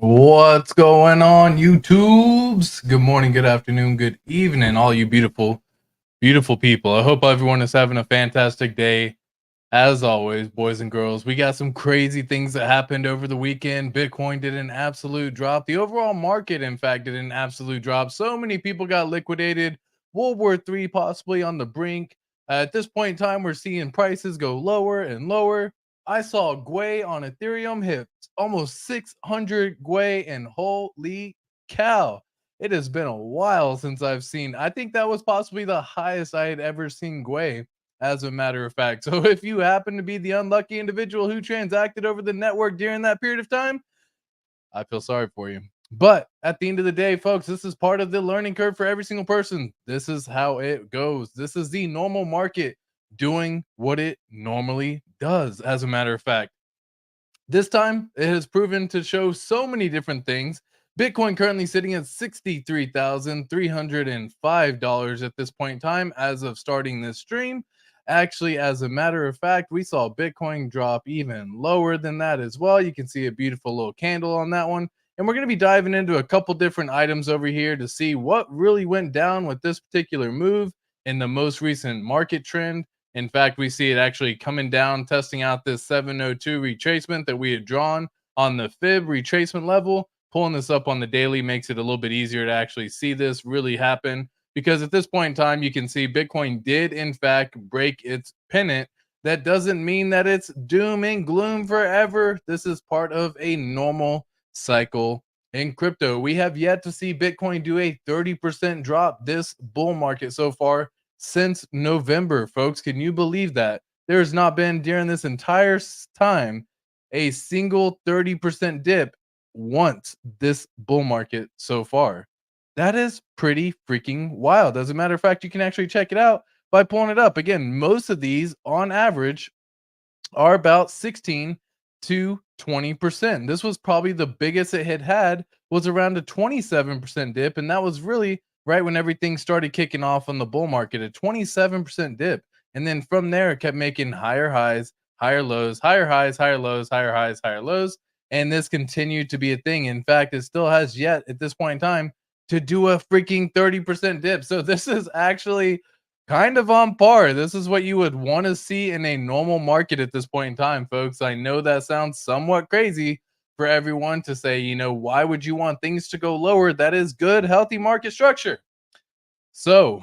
What's going on, YouTubes? Good morning, good afternoon, good evening, all you beautiful, beautiful people. I hope everyone is having a fantastic day. As always, boys and girls, we got some crazy things that happened over the weekend. Bitcoin did an absolute drop. The overall market, in fact, did an absolute drop. So many people got liquidated. World War III possibly on the brink. At this point in time, we're seeing prices go lower and lower. I saw Gwei on Ethereum hit almost 600 Gwei, and holy cow, it has been a while since I've seen. I think that was possibly the highest I had ever seen Gwei, as a matter of fact. So if you happen to be the unlucky individual who transacted over the network during that period of time, I feel sorry for you. But at the end of the day, folks, this is part of the learning curve for every single person. This is how it goes. This is the normal market doing what it normally does, as a matter of fact. This time, it has proven to show so many different things. Bitcoin currently sitting at $63,305 at this point in time as of starting this stream. Actually, as a matter of fact, we saw Bitcoin drop even lower than that as well. You can see a beautiful little candle on that one. And we're going to be diving into a couple different items over here to see what really went down with this particular move in the most recent market trend. In fact, we see it actually coming down, testing out this 702 retracement that we had drawn on the fib retracement level. Pulling this up on the daily makes it a little bit easier to actually see this really happen, because at this point in time, you can see Bitcoin did in fact break its pennant. That doesn't mean that it's doom and gloom forever. This is part of a normal cycle in crypto. We have yet to see Bitcoin do a 30% drop this bull market so far since November, folks. Can you believe that? There has not been during this entire time a single 30% dip once this bull market so far. That is pretty freaking wild. As a matter of fact, you can actually check it out by pulling it up. Again, most of these on average are about 16 to 20%. This was probably the biggest it had was around a 27% dip, and that was really right when everything started kicking off on the bull market, a 27% dip. And then from there, it kept making higher highs, higher lows, higher highs, higher lows, higher highs, higher lows. And this continued to be a thing. In fact, it still has yet at this point in time to do a freaking 30% dip. So this is actually kind of on par. This is what you would want to see in a normal market at this point in time, folks. I know that sounds somewhat crazy for everyone to say, why would you want things to go lower? That is good, healthy market structure. So,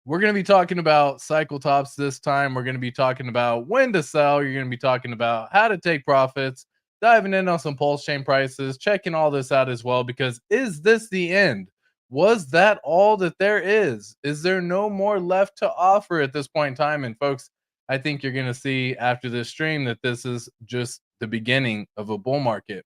we're going to be talking about cycle tops this time. We're going to be talking about when to sell. You're going to be talking about how to take profits, diving in on some PulseChain prices, checking all this out as well, because is this the end? Was that all that there is? Is there no more left to offer at this point in time? And folks, I think you're going to see after this stream that this is just the beginning of a bull market.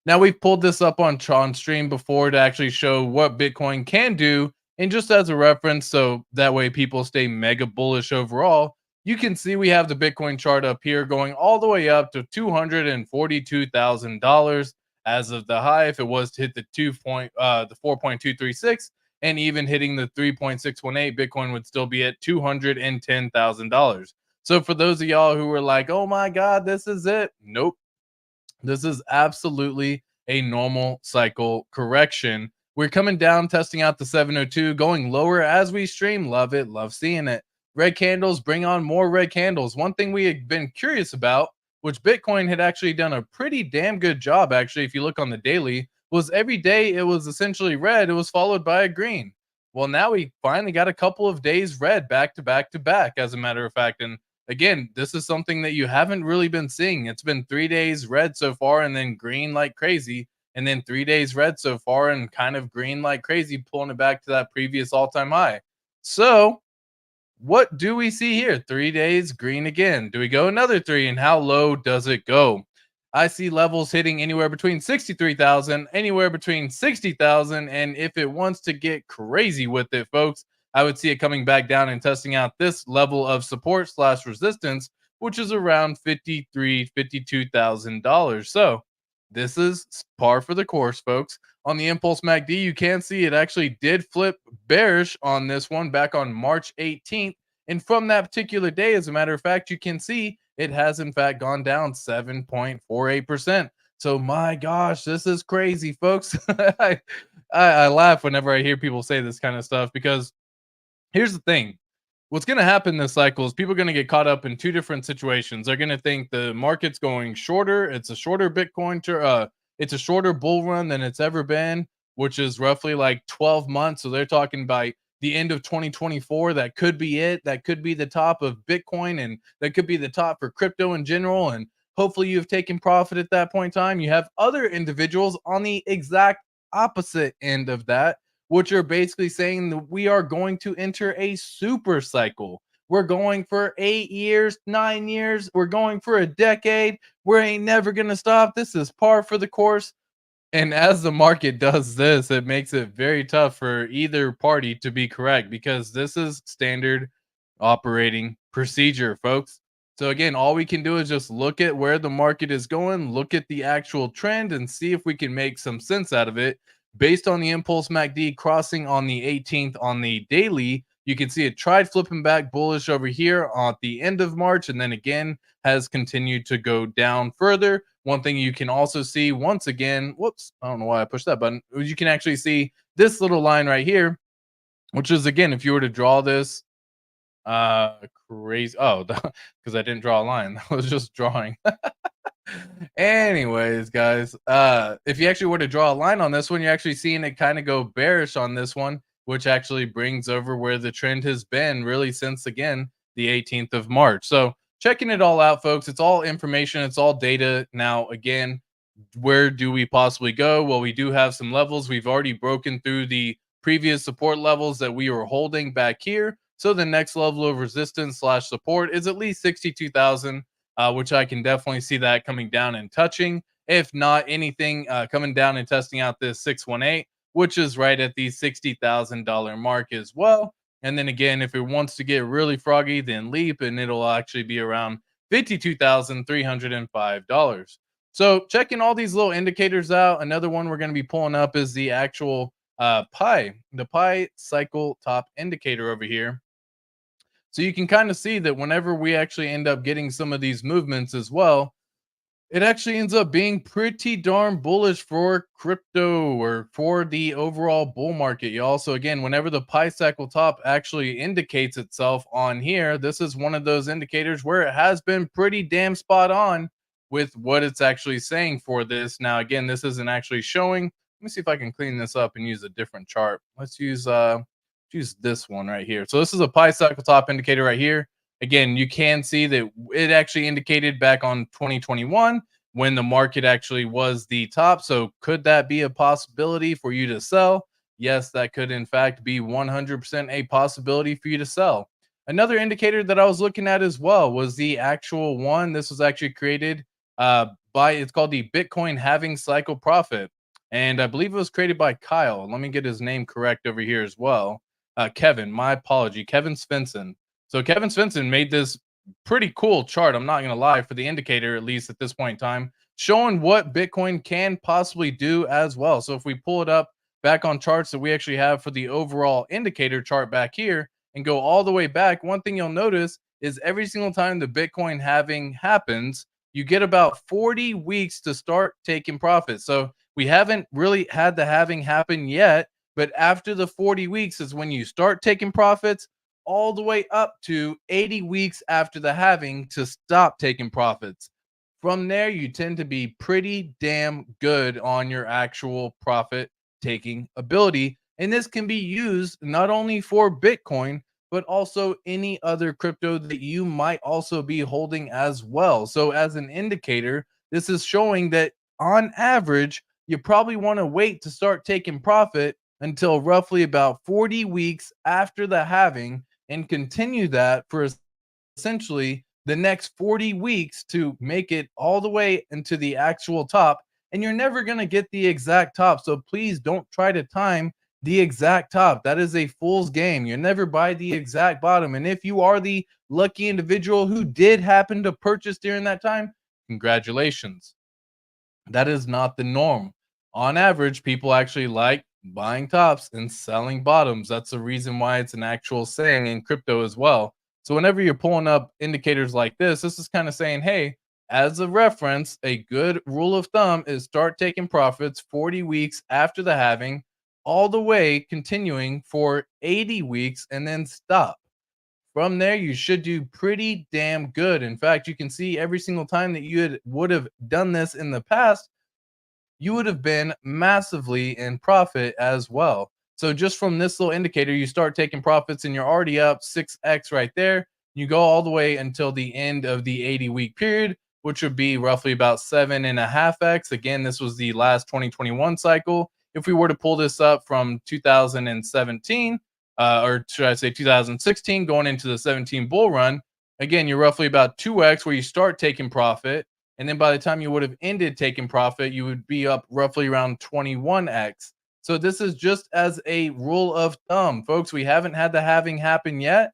Now, we've pulled this up on stream before to actually show what Bitcoin can do. And just as a reference, so that way people stay mega bullish overall, you can see we have the Bitcoin chart up here going all the way up to $242,000 as of the high. If it was to hit the 4.236 and even hitting the 3.618, Bitcoin would still be at $210,000. So for those of y'all who were like, oh my God, this is it. Nope. This is absolutely a normal cycle correction. We're coming down, testing out the 702, going lower as we stream. Love it. Love seeing it. Red candles, bring on more red candles. One thing we had been curious about, which Bitcoin had actually done a pretty damn good job, actually, if you look on the daily, was every day it was essentially red. It was followed by a green. Well, now we finally got a couple of days red back to back to back, as a matter of fact. And again, this is something that you haven't really been seeing. It's been 3 days red so far and then green like crazy. And then 3 days red so far and kind of green like crazy, pulling it back to that previous all-time high. So what do we see here? 3 days green again. Do we go another 3? And how low does it go? I see levels hitting anywhere between 63,000, anywhere between 60,000. And if it wants to get crazy with it, folks, I would see it coming back down and testing out this level of support / resistance, which is around $52,000. So this is par for the course, folks. On the Impulse MACD, you can see it actually did flip bearish on this one back on March 18th. And from that particular day, as a matter of fact, you can see it has in fact gone down 7.48%. So my gosh, this is crazy, folks. I laugh whenever I hear people say this kind of stuff because here's the thing. What's going to happen this cycle is people are going to get caught up in two different situations. They're going to think the market's going shorter. It's a shorter it's a shorter bull run than it's ever been, which is roughly like 12 months. So they're talking by the end of 2024. That could be it. That could be the top of Bitcoin, and that could be the top for crypto in general. And hopefully you've taken profit at that point in time. You have other individuals on the exact opposite end of that, which are basically saying that we are going to enter a super cycle. We're going for 8 years, 9 years. We're going for a decade. We ain't never going to stop. This is par for the course. And as the market does this, it makes it very tough for either party to be correct because this is standard operating procedure, folks. So again, all we can do is just look at where the market is going, look at the actual trend, and see if we can make some sense out of it. Based on the impulse MACD crossing on the 18th on the daily, you can see it tried flipping back bullish over here at the end of March, and then again has continued to go down further. One thing you can also see once again, whoops, I don't know why I pushed that button. You can actually see this little line right here, which is again, if you were to draw this, crazy. Oh, because I didn't draw a line. I was just drawing. Anyways, guys, if you actually were to draw a line on this one, you're actually seeing it kind of go bearish on this one, which actually brings over where the trend has been really since again the 18th of March. So checking it all out, folks. It's all information, it's all data. Now, again, where do we possibly go? Well, we do have some levels. We've already broken through the previous support levels that we were holding back here. So the next level of resistance slash support is at least 62,000, which I can definitely see that coming down and touching. If not anything, coming down and testing out this 618, which is right at the $60,000 mark as well. And then again, if it wants to get really froggy, then leap, and it'll actually be around $52,305. So checking all these little indicators out, another one we're going to be pulling up is the actual the pi cycle top indicator over here. So you can kind of see that whenever we actually end up getting some of these movements as well, it actually ends up being pretty darn bullish for crypto or for the overall bull market, y'all. So again, whenever the pi cycle top actually indicates itself on here, this is one of those indicators where it has been pretty damn spot on with what it's actually saying for this. Now, again, this isn't actually showing. Let me see if I can clean this up and use a different chart. Let's use this one right here. So this is a pi cycle top indicator right here. Again, you can see that it actually indicated back on 2021 when the market actually was the top. So could that be a possibility for you to sell? Yes, that could in fact be 100% a possibility for you to sell. Another indicator that I was looking at as well was the actual one. This was actually created it's called the Bitcoin halving cycle profit. And I believe it was created by Kyle. Let me get his name correct over here as well. Kevin, my apology, Kevin Svensson. So Kevin Svensson made this pretty cool chart, I'm not going to lie, for the indicator, at least at this point in time, showing what Bitcoin can possibly do as well. So if we pull it up back on charts that we actually have for the overall indicator chart back here and go all the way back, one thing you'll notice is every single time the Bitcoin halving happens, you get about 40 weeks to start taking profits. So we haven't really had the halving happen yet, but after the 40 weeks is when you start taking profits, all the way up to 80 weeks after the halving to stop taking profits. From there, you tend to be pretty damn good on your actual profit taking ability. And this can be used not only for Bitcoin, but also any other crypto that you might also be holding as well. So, as an indicator, this is showing that on average, you probably want to wait to start taking profit until roughly about 40 weeks after the halving and continue that for essentially the next 40 weeks to make it all the way into the actual top. And you're never going to get the exact top. So please don't try to time the exact top. That is a fool's game. You never buy the exact bottom. And if you are the lucky individual who did happen to purchase during that time, congratulations. That is not the norm. On average, people actually like buying tops and selling bottoms. That's the reason why it's an actual saying in crypto as well. So whenever you're pulling up indicators like this is kind of saying, hey, as a reference, a good rule of thumb is start taking profits 40 weeks after the halving, all the way continuing for 80 weeks and then stop. From there, you should do pretty damn good. In fact, you can see every single time that would have done this in the past, you would have been massively in profit as well. So just from this little indicator, you start taking profits and you're already up 6x right there. You go all the way until the end of the 80-week period, which would be roughly about 7.5x. Again, this was the last 2021 cycle. If we were to pull this up from 2017, or should I say 2016, going into the 17 bull run, again, you're roughly about 2x where you start taking profit. And then by the time you would have ended taking profit, you would be up roughly around 21x. So this is just as a rule of thumb, folks. We haven't had the halving happen yet,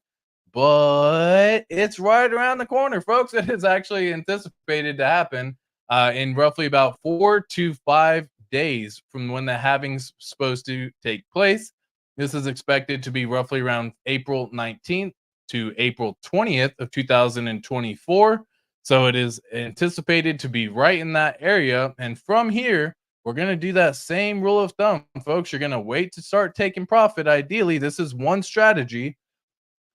but it's right around the corner, folks. It is actually anticipated to happen in roughly about 4 to 5 days from when the halving's supposed to take place. This is expected to be roughly around April 19th to April 20th of 2024. So it is anticipated to be right in that area. And from here, we're going to do that same rule of thumb, folks. You're going to wait to start taking profit. Ideally, this is one strategy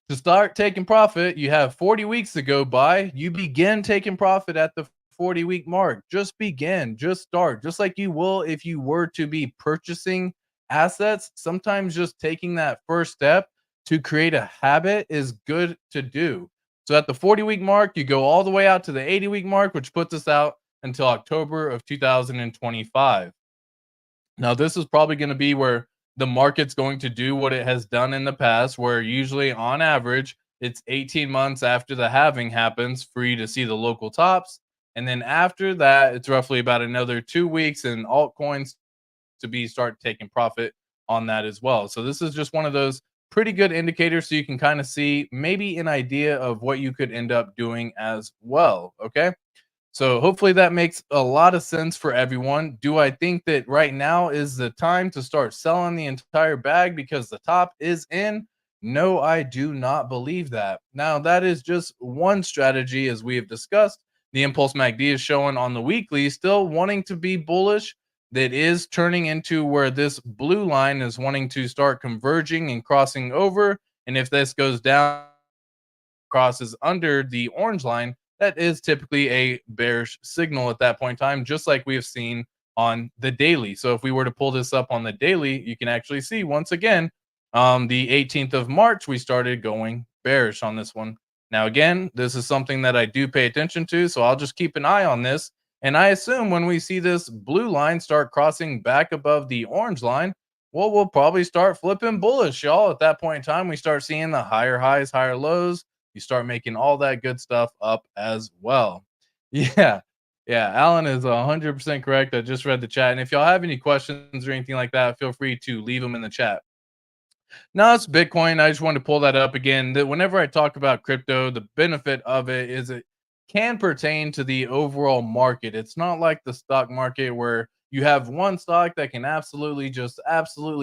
to start taking profit. You have 40 weeks to go by. You begin taking profit at the 40-week mark. Just begin, just start, just like you will if you were to be purchasing assets. Sometimes just taking that first step to create a habit is good to do. So at the 40-week mark, you go all the way out to the 80-week mark, which puts us out until October of 2025. Now, this is probably going to be where the market's going to do what it has done in the past, where usually on average, it's 18 months after the halving happens for you to see the local tops. And then after that, it's roughly about another 2 weeks and altcoins to be start taking profit on that as well. So this is just one of those pretty good indicators so you can kind of see maybe an idea of what you could end up doing as well. Okay. So hopefully that makes a lot of sense for everyone. Do I think that right now is the time to start selling the entire bag because the top is in? No, I do not believe that. Now, that is just one strategy as we have discussed. The Impulse MACD is showing on the weekly, still wanting to be bullish. That is turning into where this blue line is wanting to start converging and crossing over. And if this goes down, crosses under the orange line, that is typically a bearish signal at that point in time, just like we have seen on the daily. So if we were to pull this up on the daily, you can actually see once again, the 18th of March, we started going bearish on this one. Now, again, this is something that I do pay attention to, so I'll just keep an eye on this. And I assume when we see this blue line start crossing back above the orange line, well, we'll probably start flipping bullish, y'all. At that point in time, we start seeing the higher highs, higher lows. You start making all that good stuff up as well. Yeah. Yeah. Alan is 100% correct. I just read the chat. And if y'all have any questions or anything like that, feel free to leave them in the chat. Now it's Bitcoin. I just wanted to pull that up again. That whenever I talk about crypto, the benefit of it is it can pertain to the overall market. It's not like the stock market where you have one stock that can absolutely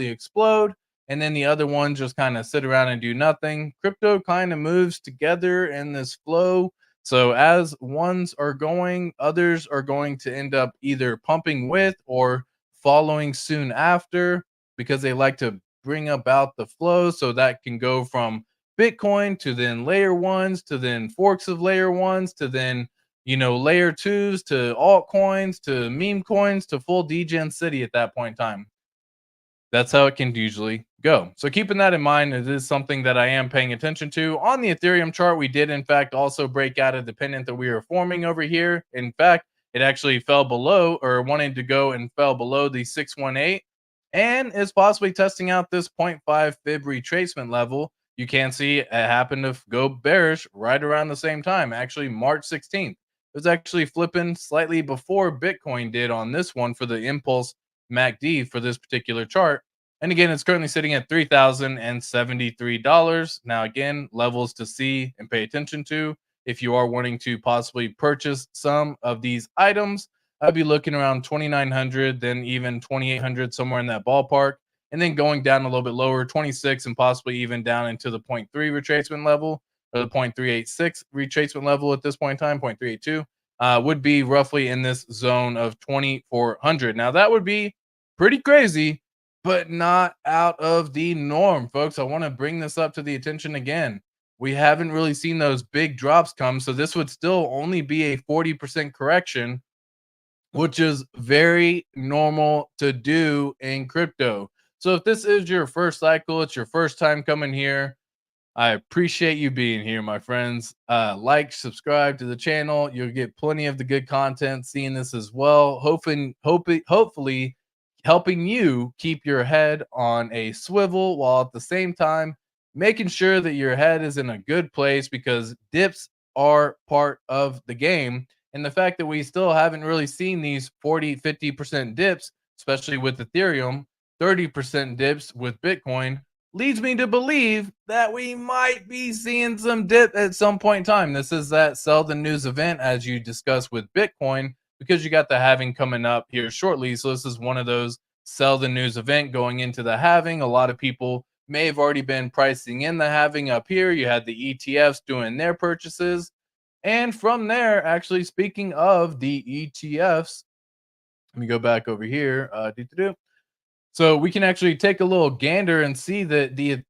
explode, and then the other one just kind of sit around and do nothing. Crypto kind of moves together in this flow. So as ones are going, others are going to end up either pumping with or following soon after because they like to bring about the flow. So that can go from Bitcoin to then layer ones to then forks of layer ones to then, layer twos to altcoins to meme coins to full degen city at that point in time. That's how it can usually go. So keeping that in mind, it is something that I am paying attention to. On the Ethereum chart, we did in fact also break out a dependent that we were forming over here. In fact, it actually fell below or wanted to go and fell below the 618 and is possibly testing out this 0.5 fib retracement level. You can see it happened to go bearish right around the same time, actually March 16th. It was actually flipping slightly before Bitcoin did on this one for the Impulse MACD for this particular chart. And again, it's currently sitting at $3,073. Now, again, levels to see and pay attention to if you are wanting to possibly purchase some of these items. I'd be looking around 2,900, then even 2,800, somewhere in that ballpark. And then going down a little bit lower, 26, and possibly even down into the 0.3 retracement level or the 0.386 retracement level at this point in time, 0.382. would be roughly in this zone of 2,400. Now that would be pretty crazy, but not out of the norm, folks. I want to bring this up to the attention again. We haven't really seen those big drops come, so this would still only be a 40% correction, which is very normal to do in crypto. So if this is your first cycle, it's your first time coming here, I appreciate you being here, my friends. Like, subscribe to the channel. You'll get plenty of the good content seeing this as well. Hopefully helping you keep your head on a swivel while at the same time making sure that your head is in a good place, because dips are part of the game. And the fact that we still haven't really seen these 40-50% dips, especially with Ethereum, 30% dips with Bitcoin, leads me to believe that we might be seeing some dip at some point in time. This is that sell the news event, as you discussed with Bitcoin, because you got the halving coming up here shortly. So this is one of those sell the news event going into the halving. A lot of people may have already been pricing in the halving up here. You had the ETFs doing their purchases. And from there, actually, speaking of the ETFs, let me go back over here. So we can actually take a little gander and see that the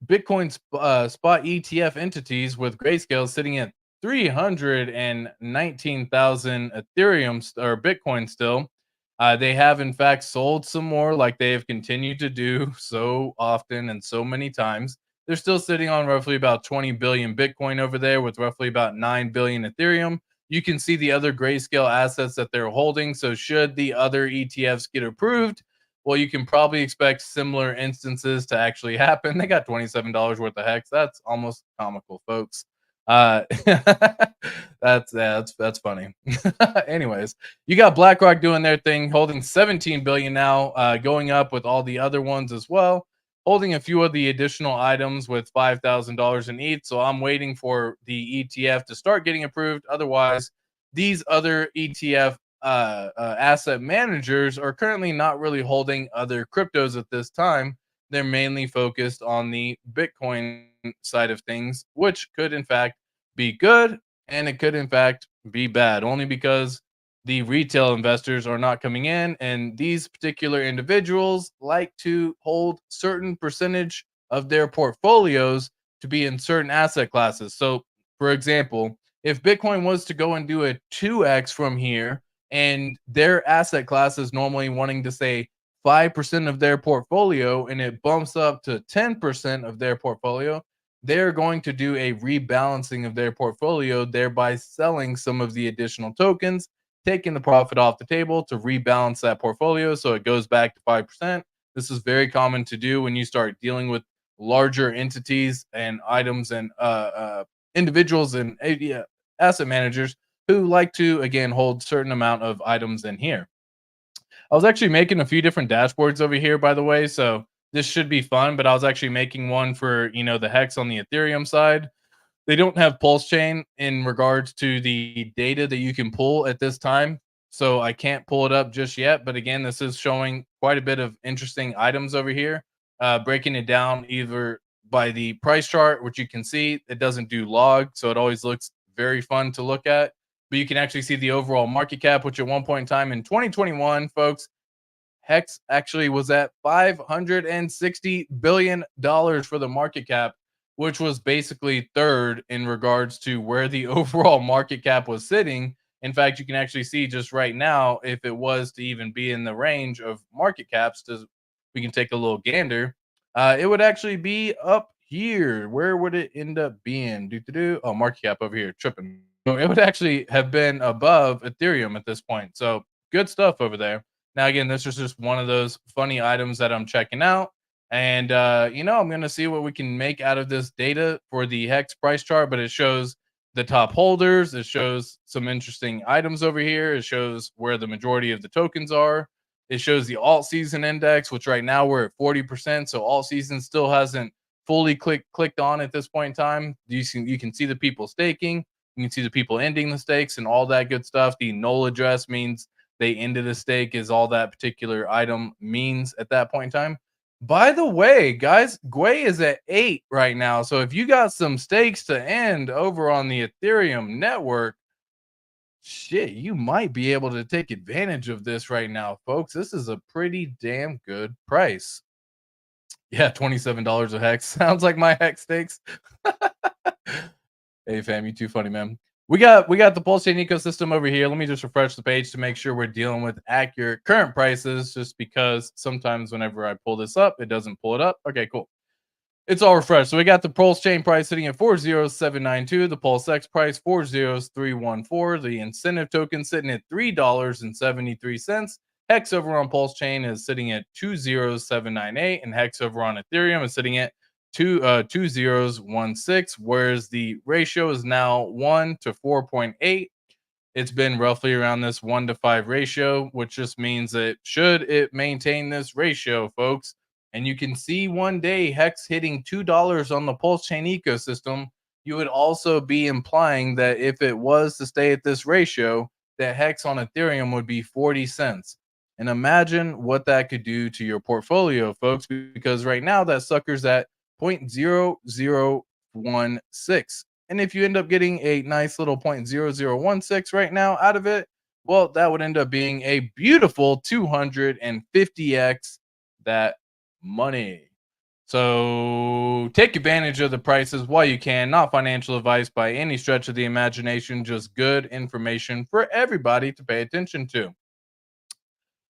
Bitcoin spot ETF entities with Grayscale sitting at 319,000 Ethereum or Bitcoin still. They have in fact sold some more, like they have continued to do so often and so many times. They're still sitting on roughly about 20 billion Bitcoin over there, with roughly about 9 billion Ethereum. You can see the other Grayscale assets that they're holding. So should the other ETFs get approved, well, you can probably expect similar instances to actually happen. They got $27 worth of hex. That's almost comical, folks. Uh, that's funny. Anyways, you got BlackRock doing their thing, holding 17 billion now, going up with all the other ones as well, holding a few of the additional items with $5,000 in each. So I'm waiting for the ETF to start getting approved. Otherwise, these other ETF asset managers are currently not really holding other cryptos at this time. They're mainly focused on the Bitcoin side of things, which could in fact be good, and it could in fact be bad, only because the retail investors are not coming in, and these particular individuals like to hold certain percentage of their portfolios to be in certain asset classes. So, for example, if Bitcoin was to go and do a 2x from here, and their asset class is normally wanting to say 5% of their portfolio, and it bumps up to 10% of their portfolio, they're going to do a rebalancing of their portfolio, thereby selling some of the additional tokens, taking the profit off the table to rebalance that portfolio so it goes back to 5%. This is very common to do when you start dealing with larger entities and items and individuals and asset managers who like to, again, hold certain amount of items in here. I was actually making a few different dashboards over here, by the way, so this should be fun. But I was actually making one for, the hex on the Ethereum side. They don't have PulseChain in regards to the data that you can pull at this time, so I can't pull it up just yet. But again, this is showing quite a bit of interesting items over here, breaking it down either by the price chart, which you can see it doesn't do log, so it always looks very fun to look at. But you can actually see the overall market cap, which at one point in time in 2021, folks, Hex actually was at $560 billion for the market cap, which was basically third in regards to where the overall market cap was sitting. In fact, you can actually see just right now, if it was to even be in the range of market caps, we can take a little gander. It would actually be up here. Where would it end up being? Oh, market cap over here, tripping. So it would actually have been above Ethereum at this point. So good stuff over there. Now, again, this is just one of those funny items that I'm checking out. And, I'm going to see what we can make out of this data for the Hex price chart, but it shows the top holders. It shows some interesting items over here. It shows where the majority of the tokens are. It shows the alt season index, which right now we're at 40%. So alt season still hasn't fully clicked on at this point in time. You can see the people staking. You can see the people ending the stakes and all that good stuff. The null address means they ended a stake, is all that particular item means at that point in time. By the way, guys, Gwei is at 8 right now. So if you got some stakes to end over on the Ethereum network, shit, you might be able to take advantage of this right now, folks. This is a pretty damn good price. Yeah, $27 a hex. Sounds like my hex stakes. Hey fam, you too funny, man. We got the PulseChain ecosystem over here. Let me just refresh the page to make sure we're dealing with accurate current prices, just because sometimes whenever I pull this up, it doesn't pull it up. Okay, cool. It's all refreshed. So we got the PulseChain price sitting at 40792, the PulseX price 40314, the incentive token sitting at $3.73. Hex over on PulseChain is sitting at 20798, and Hex over on Ethereum is sitting at 2016, whereas the ratio is now 1 to 4.8. It's been roughly around this 1 to 5 ratio, which just means that should it maintain this ratio, folks, and you can see one day Hex hitting $2 on the PulseChain ecosystem, you would also be implying that if it was to stay at this ratio, that Hex on Ethereum would be 40 cents. And imagine what that could do to your portfolio, folks, because right now that sucker's at 0.0016. And if you end up getting a nice little 0.0016 right now out of it, well, that would end up being a beautiful 250x that money. So take advantage of the prices while you can. Not financial advice by any stretch of the imagination, just good information for everybody to pay attention to.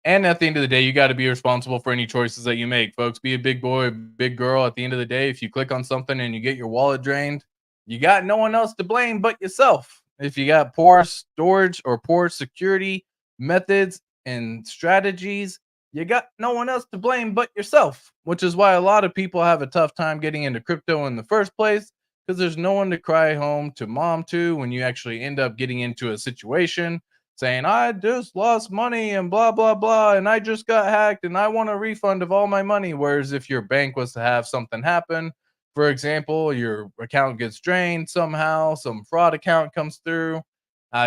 And at the end of the day, you got to be responsible for any choices that you make, folks. Be a big boy, big girl. At the end of the day, if you click on something and you get your wallet drained, you got no one else to blame but yourself. If you got poor storage or poor security methods and strategies, you got no one else to blame but yourself, which is why a lot of people have a tough time getting into crypto in the first place, because there's no one to cry home to mom to when you actually end up getting into a situation saying, I just lost money and blah, blah, blah, and I just got hacked and I want a refund of all my money. Whereas if your bank was to have something happen, for example, your account gets drained somehow, some fraud account comes through,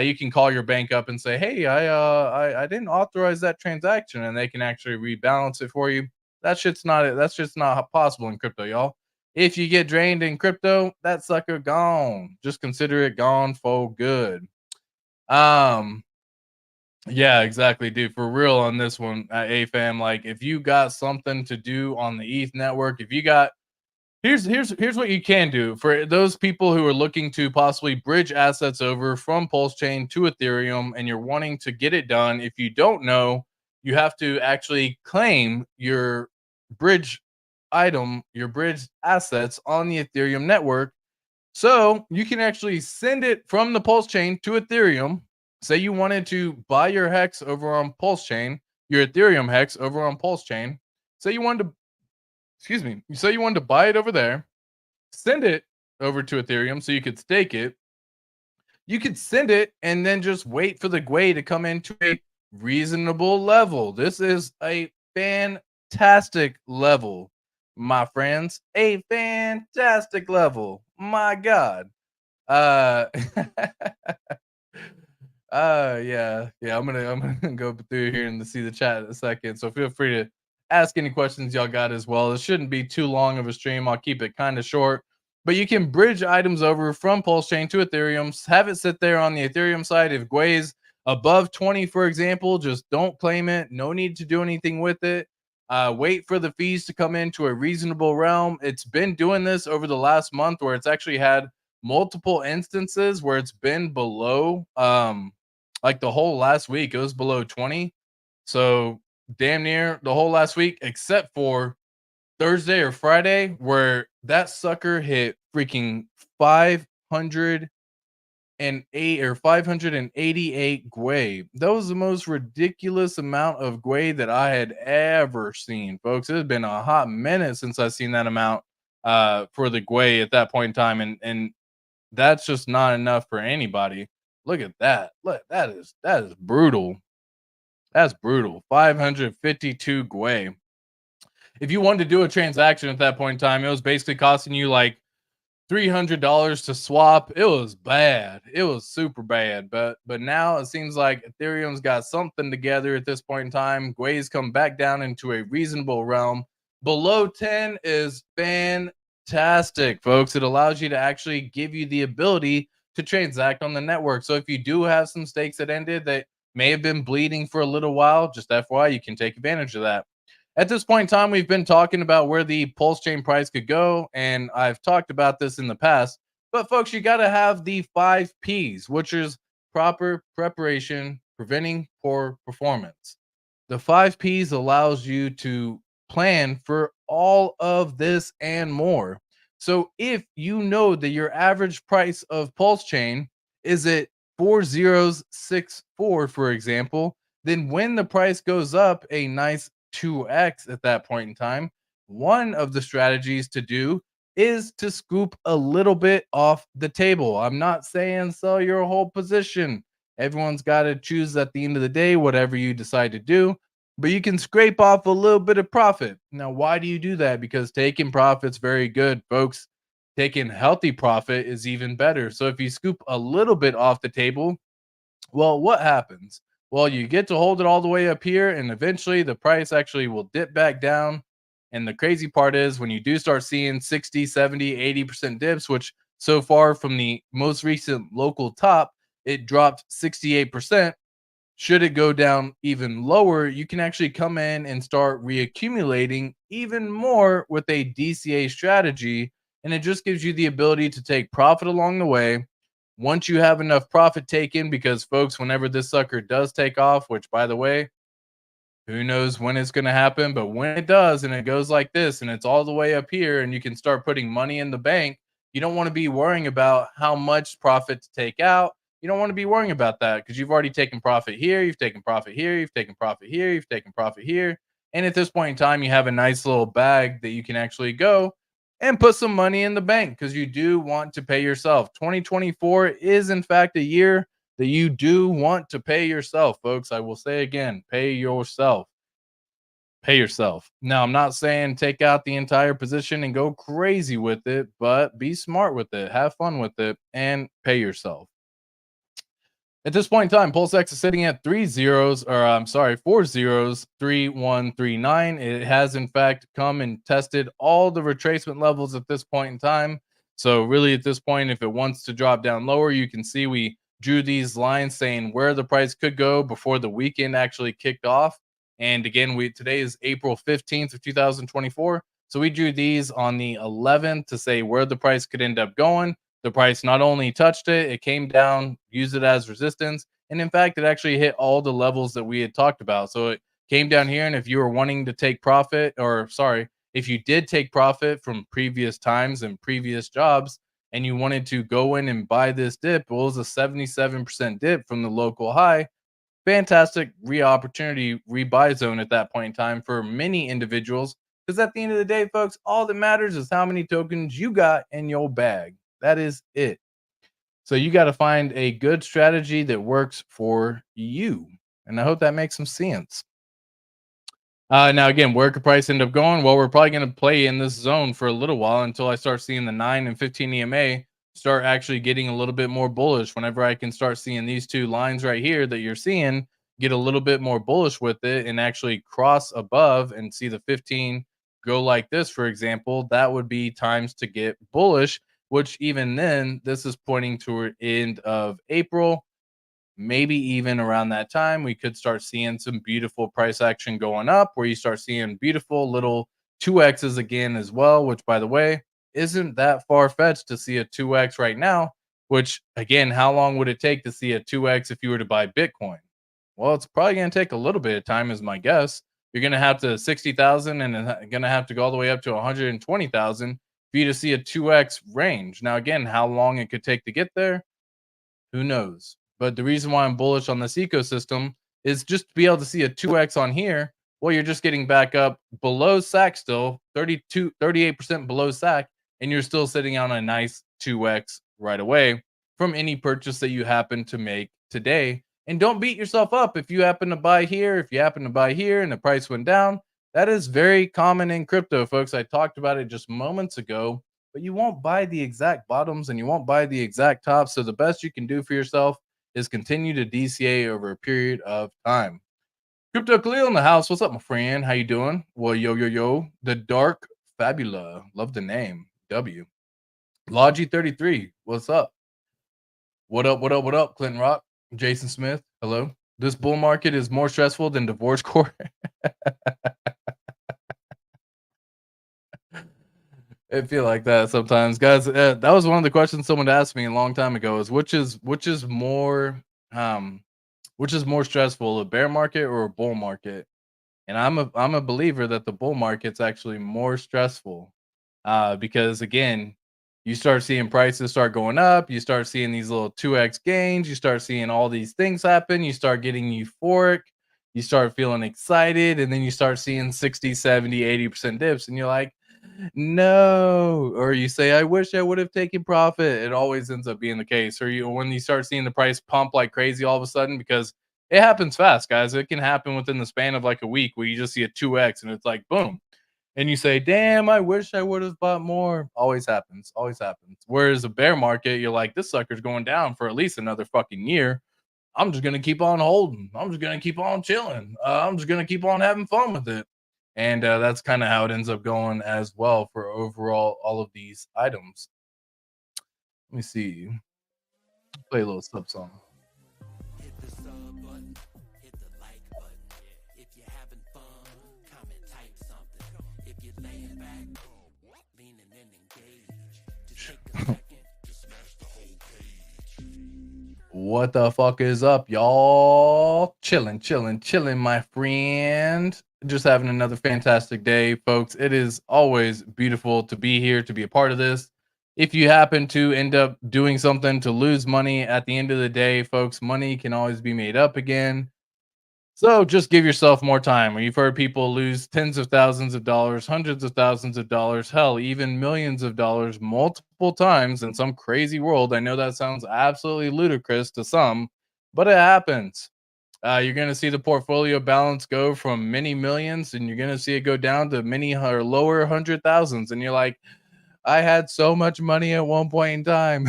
you can call your bank up and say, hey, I didn't authorize that transaction, and they can actually rebalance it for you. That's just not possible in crypto, y'all. If you get drained in crypto, that sucker gone. Just consider it gone for good. Um, yeah, exactly, dude. For real on this one, AFAM. Like, if you got something to do on the ETH network, if you got here's what you can do for those people who are looking to possibly bridge assets over from PulseChain to Ethereum, and you're wanting to get it done. If you don't know, you have to actually claim your bridge your bridge assets on the Ethereum network, so you can actually send it from the PulseChain to Ethereum. Say you wanted to buy your hex over on PulseChain, your Ethereum hex over on PulseChain. Say you wanted to, excuse me, you say you wanted to buy it over there, send it over to Ethereum so you could stake it. You could send it and then just wait for the GUI to come into a reasonable level. This is a fantastic level, my friends. A fantastic level. My God. Uh yeah. I'm gonna go through here and see the chat in a second. So feel free to ask any questions y'all got as well. It shouldn't be too long of a stream. I'll keep it kind of short. But you can bridge items over from PulseChain to Ethereum. Have it sit there on the Ethereum side. If GUI's above 20, for example, just don't claim it. No need to do anything with it. Wait for the fees to come into a reasonable realm. It's been doing this over the last month, where it's actually had multiple instances where it's been below like the whole last week. It was below 20. So damn near the whole last week, except for Thursday or Friday, where that sucker hit freaking 508 or 588 GUI. That was the most ridiculous amount of GUI that I had ever seen, folks. It has been a hot minute since I've seen that amount for the GUI at that point in time, and that's just not enough for anybody. Look at that. Look, that is brutal. That's brutal. 552 GUI. If you wanted to do a transaction at that point in time, it was basically costing you like $300 to swap. It was bad. It was super bad. But now it seems like Ethereum's got something together at this point in time. GUI's come back down into a reasonable realm. Below 10 is fantastic, folks. It allows you to actually give you the ability to transact on the network. So if you do have some stakes that ended that may have been bleeding for a little while, just FYI, you can take advantage of that. At this point in time, we've been talking about where the pulse chain price could go, and I've talked about this in the past. But folks, you got to have the 5 Ps, which is proper preparation, preventing poor performance. The 5 Ps allows you to plan for all of this and more. So if you know that your average price of Pulse Chain is at 4064, for example, then when the price goes up a nice 2x at that point in time, one of the strategies to do is to scoop a little bit off the table. I'm not saying sell your whole position. Everyone's got to choose at the end of the day whatever you decide to do, but you can scrape off a little bit of profit. Now, why do you do that? Because taking profit's very good, folks. Taking healthy profit is even better. So if you scoop a little bit off the table, well, what happens? Well, you get to hold it all the way up here, and eventually the price actually will dip back down. And the crazy part is when you do start seeing 60, 70, 80% dips, which so far from the most recent local top, it dropped 68%. Should it go down even lower, you can actually come in and start reaccumulating even more with a DCA strategy. And it just gives you the ability to take profit along the way. Once you have enough profit taken, because folks, whenever this sucker does take off, which by the way, who knows when it's going to happen, but when it does and it goes like this and it's all the way up here and you can start putting money in the bank, you don't want to be worrying about how much profit to take out. You don't want to be worrying about that because you've already taken profit here, you've taken profit here, you've taken profit here, you've taken profit here. And at this point in time, you have a nice little bag that you can actually go and put some money in the bank because you do want to pay yourself. 2024 is, in fact, a year that you do want to pay yourself, folks. I will say again, pay yourself. Pay yourself. Now, I'm not saying take out the entire position and go crazy with it, but be smart with it, have fun with it, and pay yourself. At this point in time, PulseX is sitting at 3 zeros, or I'm sorry, 4 zeros, 3139. It has in fact come and tested all the retracement levels at this point in time. So really at this point, if it wants to drop down lower, you can see we drew these lines saying where the price could go before the weekend actually kicked off. And again, today is April 15th of 2024. So we drew these on the 11th to say where the price could end up going. The price not only touched it, it came down, used it as resistance, and in fact, it actually hit all the levels that we had talked about. So it came down here, and if you were wanting to take profit, or sorry, if you did take profit from previous times and previous jobs, and you wanted to go in and buy this dip, well, it was a 77% dip from the local high. Fantastic opportunity rebuy zone at that point in time for many individuals. Because at the end of the day, folks, all that matters is how many tokens you got in your bag. That is it. So you got to find a good strategy that works for you. And I hope that makes some sense. Now, again, where could price end up going? Well, we're probably going to play in this zone for a little while until I start seeing the 9 and 15 EMA start actually getting a little bit more bullish. Whenever I can start seeing these two lines right here that you're seeing get a little bit more bullish with it and actually cross above and see the 15 go like this, for example, that would be times to get bullish, which even then, this is pointing toward end of April. Maybe even around that time, we could start seeing some beautiful price action going up where you start seeing beautiful little 2Xs again as well, which by the way, isn't that far fetched to see a 2X right now, which again, how long would it take to see a 2X if you were to buy Bitcoin? Well, it's probably going to take a little bit of time is my guess. You're going to have to 60,000 and then going to have to go all the way up to 120,000 for you to see a 2X range. Now, again, how long it could take to get there, who knows? But the reason why I'm bullish on this ecosystem is just to be able to see a 2X on here. Well, you're just getting back up below SAC still, 38% below SAC, and you're still sitting on a nice 2X right away from any purchase that you happen to make today. And don't beat yourself up if you happen to buy here, if you happen to buy here and the price went down. That is very common in crypto, folks. I talked about it just moments ago, but you won't buy the exact bottoms and you won't buy the exact tops. So the best you can do for yourself is continue to DCA over a period of time. Crypto Khalil in the house. What's up, my friend? How you doing? Well, yo. The Dark Fabula. Love the name. W. Logi 33. What's up? What up? What up? What up? Clinton Rock, Jason Smith. Hello. This bull market is more stressful than divorce court. I feel like that sometimes, guys. That was one of the questions someone asked me a long time ago. Is um, which is more stressful, a bear market or a bull market? And I'm a believer that the bull market's actually more stressful, because again, you start seeing prices start going up, you start seeing these little 2x gains, you start seeing all these things happen, you start getting euphoric, you start feeling excited, and then you start seeing 60, 70, 80% dips, and you're like, no, or you say, I wish I would have taken profit. It always ends up being the case. Or you when you start seeing the price pump like crazy all of a sudden, because it happens fast, guys. It can happen within the span of like a week where you just see a 2x and it's like boom. And you say, damn, I wish I would have bought more. Always happens. Always happens. Whereas a bear market, you're like, this sucker's going down for at least another fucking year. I'm just gonna keep on holding. I'm just gonna keep on chilling. I'm just gonna keep on having fun with it, and that's kind of how it ends up going as well for overall all of these items. Let me see. Play a little sub song. Hit the sub button, hit the like button. If you're having fun, comment, type something. If you're laying back, leaning in, engage. Just take a second. What the fuck is up, y'all? Chilling, chilling, chilling, my friend. Just having another fantastic day, folks. It is always beautiful to be here, to be a part of this. If you happen to end up doing something to lose money at the end of the day, folks, money can always be made up again. So just give yourself more time. You've heard people lose tens of thousands of dollars, hundreds of thousands of dollars, hell, even millions of dollars multiple times in some crazy world. I know that sounds absolutely ludicrous to some, but it happens. You're going to see the portfolio balance go from many millions, and you're going to see it go down to many or lower hundred thousands. And you're like, I had so much money at one point in time.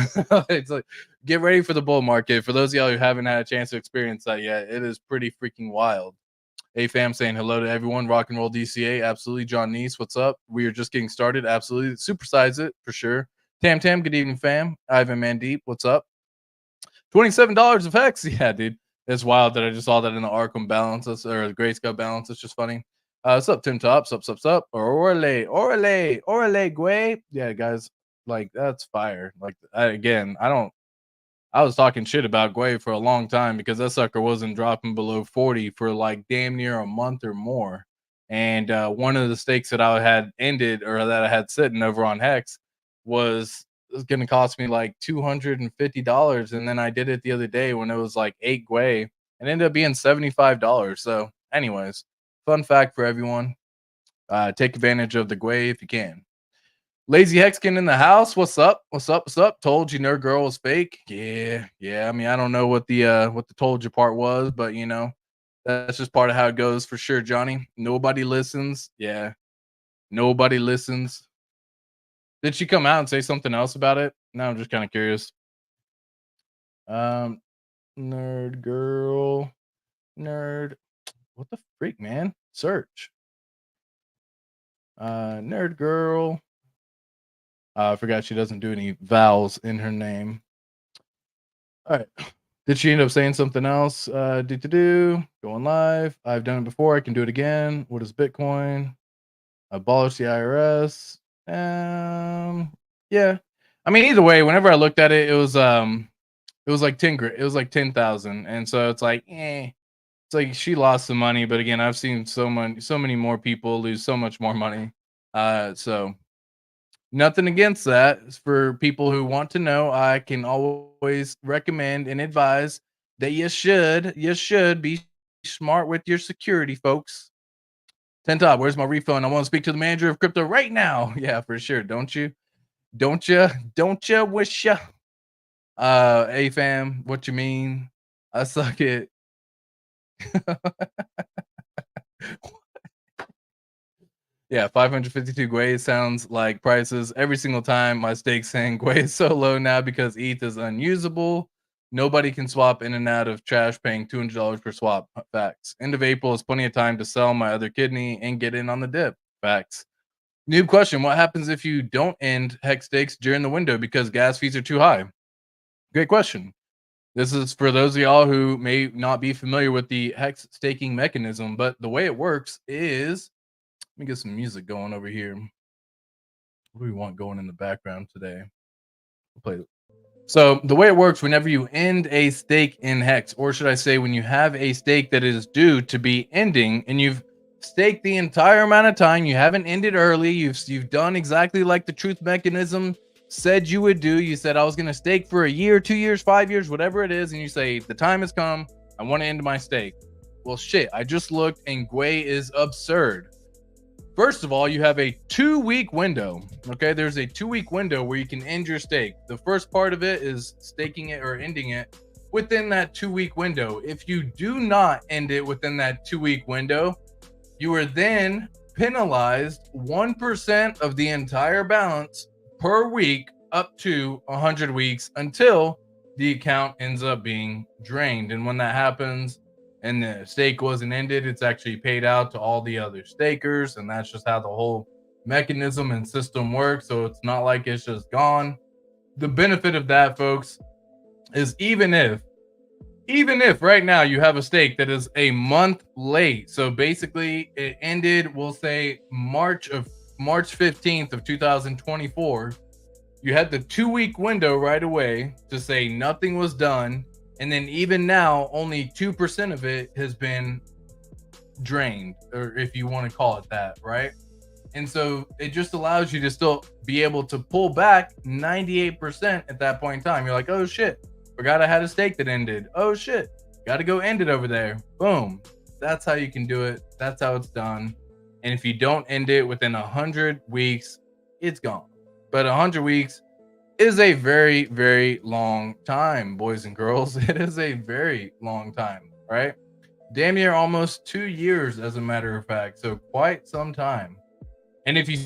It's like, get ready for the bull market. For those of y'all who haven't had a chance to experience that yet, it is pretty freaking wild. Hey fam, saying hello to everyone. Rock and roll DCA, absolutely. John Neese, what's up? We are just getting started, absolutely. Supersize it for sure. Tam Tam, good evening, fam. Ivan Mandeep, what's up? $27 of Hex, yeah, dude. It's wild that I just saw that in the Arkham balance or the Grayscale balance. It's just funny. What's up, Tim Top? Sup? Orale, Gway. Yeah, guys, like that's fire. Like I was talking shit about Gway for a long time because that sucker wasn't dropping below 40 for like damn near a month or more. And one of the stakes that I had ended or that I had sitting over on Hex was going to cost me like $250. And then I did it the other day when it was like 8 Gway and ended up being $75. So, anyways, fun fact for everyone. Take advantage of the Gway if you can. Lazy Hexkin in the house. What's up? Told you Nerd Girl was fake. Yeah. I mean, I don't know what the told you part was, but you know, that's just part of how it goes for sure, Johnny. Nobody listens. Yeah. Nobody listens. Did she come out and say something else about it? No, I'm just kind of curious. Nerd Girl. Nerd. What the freak, man? Search. Nerd Girl. I forgot she doesn't do any vowels in her name. All right. Did she end up saying something else? Going live. I've done it before. I can do it again. What is Bitcoin? Abolish the IRS. Yeah. I mean, either way, whenever I looked at it, it was like 10 it was like 10,000. And so it's like, it's like she lost some money, but again, I've seen so many more people lose so much more money. So nothing against that. For people who want to know, I can always recommend and advise that you should be smart with your security, folks. Top, where's my refund? I want to speak to the manager of crypto right now. Yeah, for sure. Don't you? Wish ya? Hey fam, what you mean? I suck it. Yeah, 552 Gwei sounds like prices every single time. My stake saying Gwei is so low now because ETH is unusable. Nobody can swap in and out of trash paying $200 per swap. Facts. End of April is plenty of time to sell my other kidney and get in on the dip. Facts. New question. What happens if you don't end Hex stakes during the window because gas fees are too high? Great question. This is for those of y'all who may not be familiar with the hex staking mechanism, but the way it works is, let me get some music going over here. What do we want going in the background today? We'll play. So the way it works, whenever you end a stake in hex, or should I say when you have a stake that is due to be ending and you've staked the entire amount of time, you haven't ended early, you've done exactly like the truth mechanism said you would do. You said I was going to stake for a year, 2 years, 5 years, whatever it is, and you say the time has come, I want to end my stake. Well, shit, I just looked and Gwei is absurd. First of all, you have a 2-week window. Okay, there's a 2-week window where you can end your stake. The first part of it is staking it or ending it within that 2-week window. If you do not end it within that 2-week window, you are then penalized 1% of the entire balance per week up to 100 weeks until the account ends up being drained. And when that happens and the stake wasn't ended, it's actually paid out to all the other stakers. And that's just how the whole mechanism and system works. So it's not like it's just gone. The benefit of that, folks, is even if right now you have a stake that is a month late, so basically it ended, we'll say March 15th of 2024, you had the 2-week window right away to say nothing was done, and then even now only 2% of it has been drained, or if you want to call it that, right? And so it just allows you to still be able to pull back 98% at that point in time. You're like, oh shit, forgot I had a stake that ended. Oh shit, got to go end it over there. Boom. That's how you can do it. That's how it's done. And if you don't end it within 100 weeks, it's gone. But 100 weeks is a very, very long time, boys and girls. It is a very long time, right? Damn near almost 2 years, as a matter of fact. So quite some time. And if you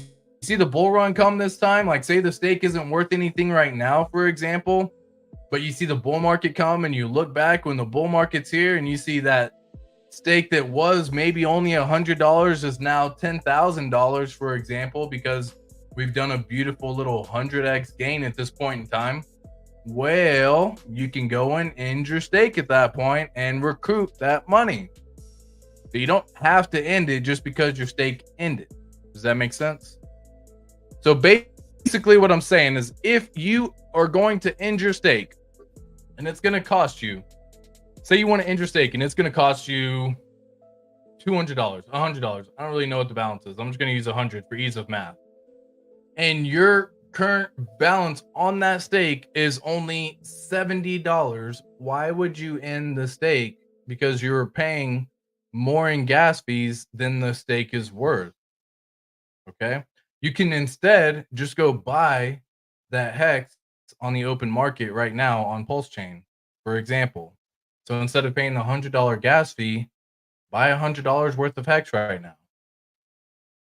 see the bull run come this time, like say the stake isn't worth anything right now, for example, but you see the bull market come and you look back when the bull market's here and you see that stake that was maybe only $100 is now $10,000, for example, because we've done a beautiful little 100x gain at this point in time. Well, you can go and end your stake at that point and recoup that money. So you don't have to end it just because your stake ended. Does that make sense? So basically what I'm saying is if you are going to end your stake and it's going to cost you, say you want to end your stake and it's going to cost you $200, $100. I don't really know what the balance is. I'm just going to use 100 for ease of math. And your current balance on that stake is only $70. Why would you end the stake? Because you're paying more in gas fees than the stake is worth. Okay, you can instead just go buy that hex on the open market right now on PulseChain, for example. So instead of paying the $100 gas fee, buy $100 worth of hex right now.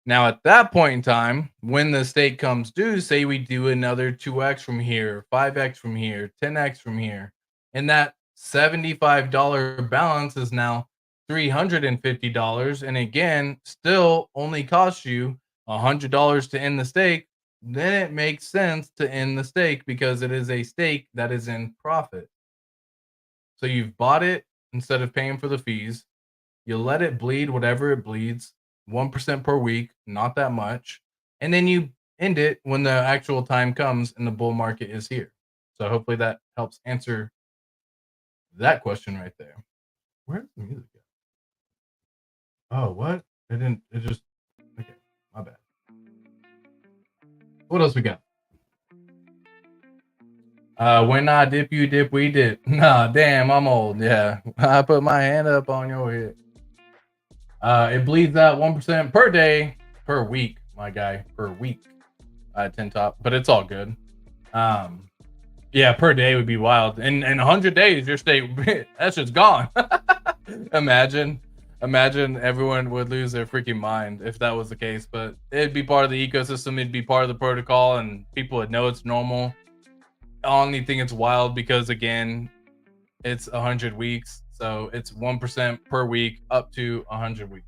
Now at that point in time, when the stake comes due, say we do another 2x from here, 5x from here, 10x from here, and that $75 balance is now $350, and again, still only costs you $100 to end the stake, then it makes sense to end the stake because it is a stake that is in profit. So you've bought it instead of paying for the fees. You let it bleed whatever it bleeds, 1% per week, not that much. And then you end it when the actual time comes and the bull market is here. So hopefully that helps answer that question right there. Where's the music at? Oh, what? It just, okay, my bad. What else we got? When I dip, you dip, we dip. Nah, damn, I'm old. Yeah, I put my hand up on your head. It bleeds out 1% per day, per week, my guy, per week. 10 top, but it's all good. Yeah, per day would be wild. In 100 days, your state, that shit's gone. Imagine everyone would lose their freaking mind if that was the case, but it'd be part of the ecosystem, it'd be part of the protocol, and people would know it's normal. I only think it's wild because, again, it's 100 weeks, so it's 1% per week up to 100 weeks.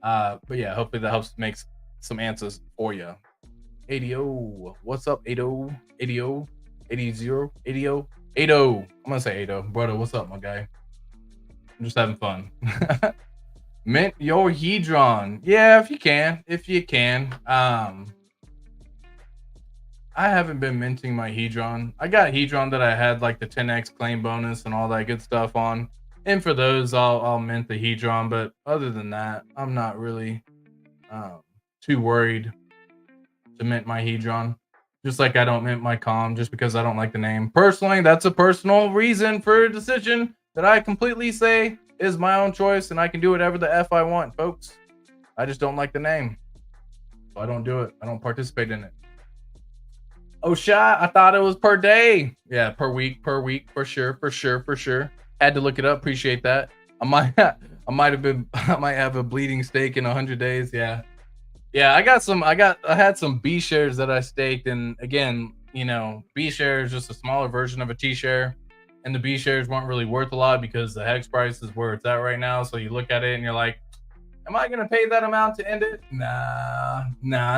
But yeah, hopefully that helps make some answers for you. 80, what's up, 80, 80, 80, 80? Ado. I'm gonna say Ado. Brother, what's up, my guy? I'm just having fun. Mint your Hedron. Yeah, if you can. If you can. I haven't been minting my Hedron. I got Hedron that I had like the 10x claim bonus and all that good stuff on. And for those, I'll mint the Hedron. But other than that, I'm not really too worried to mint my Hedron. Just like I don't mint my Calm just because I don't like the name. Personally, that's a personal reason for a decision that I completely say is my own choice, and I can do whatever the F I want, folks. I just don't like the name. So I don't do it. I don't participate in it. Oh, shot. I thought it was per day. Yeah, per week, for sure. Had to look it up. Appreciate that. I might have a bleeding stake in 100 days. Yeah. Yeah, I had some B shares that I staked, and again, you know, B share is just a smaller version of a T share, and the B shares weren't really worth a lot because the hex price is where it's at right now. So you look at it and you're like, am I gonna pay that amount to end it? Nah,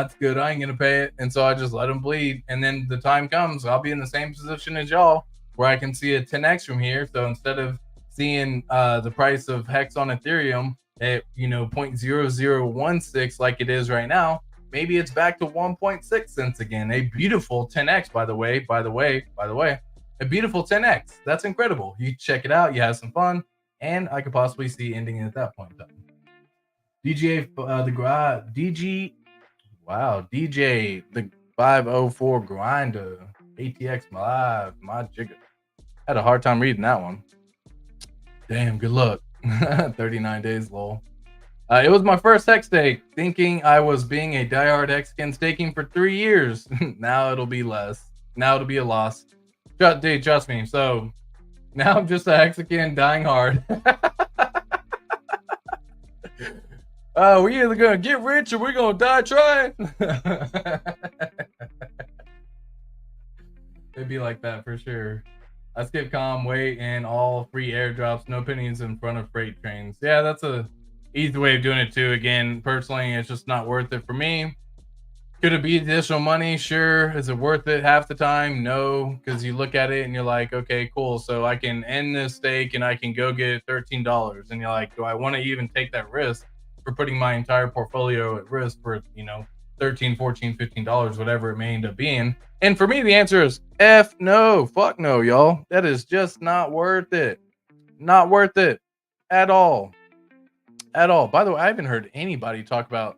it's good. I ain't gonna pay it. And so I just let them bleed. And then the time comes, I'll be in the same position as y'all, where I can see a 10x from here. So instead of seeing the price of hex on Ethereum at 0.0016 like it is right now, maybe it's back to 1.6 cents again. A beautiful 10x, by the way, a beautiful 10x. That's incredible. You check it out, you have some fun, and I could possibly see ending it at that point in time. DJ the 504 grinder ATX live my jigger. Had a hard time reading that one. Damn, good luck. 39 days, lol. It was my first hex stake, thinking I was being a diehard Hexkin staking for 3 years. Now it'll be less. Now it'll be a loss. Dude, trust me. So now I'm just a Hexakin dying hard. We either gonna get rich or we're gonna die trying. It'd be like that for sure. I skip calm, wait, and all free airdrops, no pennies in front of freight trains. Yeah, that's a easy way of doing it too. Again, personally, it's just not worth it for me. Could it be additional money? Sure. Is it worth it half the time? No, because you look at it and you're like, okay, cool. So I can end this stake and I can go get $13. And you're like, do I want to even take that risk for putting my entire portfolio at risk for, $13, $14, $15, whatever it may end up being? And for me, the answer is F no. Fuck no, y'all. That is just not worth it. Not worth it at all. At all. By the way, I haven't heard anybody talk about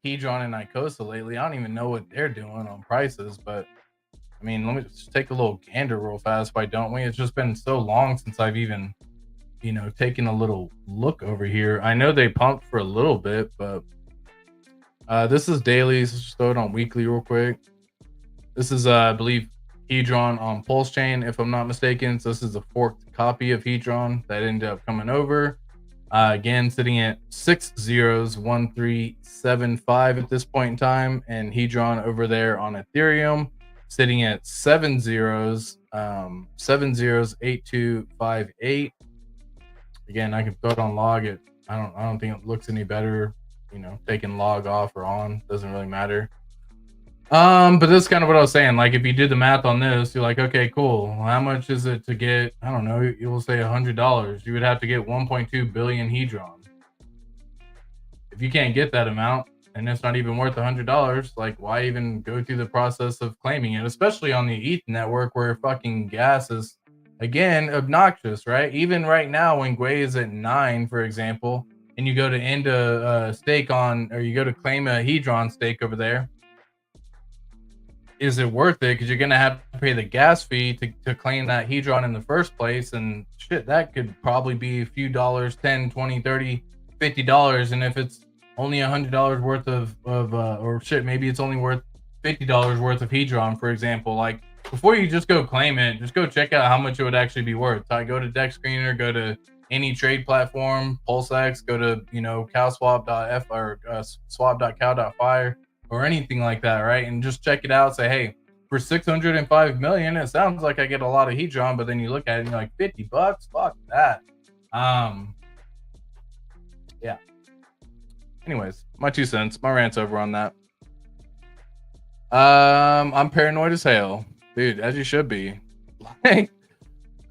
Hedron and Icosa lately. I don't even know what they're doing on prices, but I mean, let me just take a little gander real fast. Why don't we? It's just been so long since I've even, taken a little look over here. I know they pumped for a little bit, but this is daily. So just throw it on weekly real quick. This is, I believe, Hedron on PulseChain, if I'm not mistaken. So this is a forked copy of Hedron that ended up coming over. Again, sitting at 6-0-1-3-7-5 at this point in time, and Hedron over there on Ethereum sitting at 7-0-8-2-5-8. Again, I can throw it on log. I don't think it looks any better, taking log off or on, doesn't really matter. But that's kind of what I was saying. Like, if you did the math on this, you're like, okay, cool. How much is it to get? I don't know. You will say $100. You would have to get 1.2 billion Hedron. If you can't get that amount, and it's not even worth $100, like, why even go through the process of claiming it? Especially on the ETH network, where fucking gas is, again, obnoxious, right? Even right now, when Gwei is at 9, for example, and you go to end a stake on, or you go to claim a Hedron stake over there. Is it worth it? Because you're going to have to pay the gas fee to claim that Hedron in the first place. And shit, that could probably be a few dollars, 10, 20, 30, $50. And if it's only $100 worth of or shit, maybe it's only worth $50 worth of Hedron, for example. Like, before you just go claim it, just go check out how much it would actually be worth. I go to Dex Screener, go to any trade platform, PulseX, go to, cowswap.f or swap.cow.fire. Or anything like that, right? And just check it out. Say, hey, for 605 million, it sounds like I get a lot of Hedron, but then you look at it and you're like, $50? Fuck that. Yeah. Anyways, my 2 cents. My rant's over on that. I'm paranoid as hell, dude, as you should be. Like,